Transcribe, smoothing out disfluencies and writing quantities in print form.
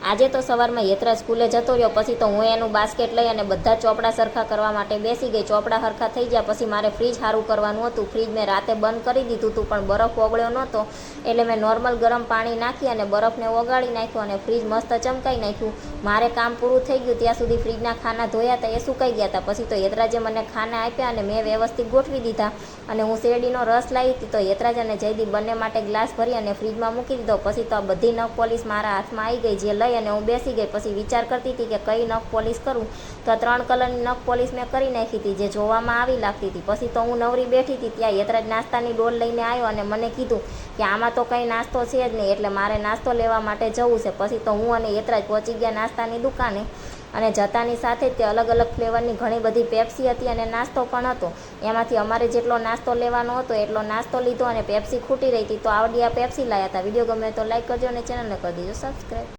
આજે તો સવારમાં યેત્રા સ્કૂલે જતો રહ્યો, પછી તો હું એનું બાસ્કેટ લઈ અને બધા ચોપડા સરખા કરવા માટે બેસી ગઈ. ચોપડા સરખા થઈ ગયા પછી મારે ફ્રીજ સારું કરવાનું હતું. ફ્રીજ મેં રાતે બંધ કરી દીધું હતું, પણ બરફ ઓગળ્યો નહોતો એટલે મેં નોર્મલ ગરમ પાણી નાખી અને બરફને ઓગાળી નાખ્યો અને ફ્રીજ મસ્ત ચમકાઈ નાખ્યું. મારે કામ પૂરું થઈ ગયું ત્યાં સુધી ફ્રીજના ખાના ધોયા હતા, એ સુકાઈ ગયા હતા. પછી તો યેતરાજે મને ખાના આપ્યા અને મેં વ્યવસ્થિત ગોઠવી દીધા અને હું શેરડીનો રસ લાવી હતી. તો યેતરાજ અને જયદીપ બંને માટે ગ્લાસ ભરી અને ફ્રીજમાં મૂકી દીધો. પછી તો આ બધી નખ પોલીસ મારા હાથમાં આવી ગઈ, જે લઈ અને હું બેસી ગઈ. પછી વિચાર કરતી હતી કે કઈ નખ પોલીસ કરું, તો 3 કલરની નખ પોલીસ મેં કરી નાખી હતી, જે જોવામાં આવી લાગતી હતી. પછી તો હું નવરી બેઠી હતી ત્યાં યેતરાજ નાસ્તાની ડોલ લઈને આવ્યો અને મને કીધું કે આમાં તો કંઈ નાસ્તો છે જ નહીં, એટલે મારે નાસ્તો લેવા માટે જવું છે. પછી તો હું અને યેતરાજ પહોંચી ગયા નાસ્તાની દુકાને અને જતાની સાથે જ તે અલગ અલગ ફ્લેવરની ઘણી બધી પેપ્સી હતી અને નાસ્તો પણ હતો. એમાંથી અમારે જેટલો નાસ્તો લેવાનો હતો એટલો નાસ્તો લીધો અને પેપ્સી ખૂટી રહી હતી તો આવડી આ પેપ્સી લાવ્યા હતા. વિડીયો ગમે તો લાઈક કરજો અને ચેનલને કરી દેજો સબસ્ક્રાઈબ.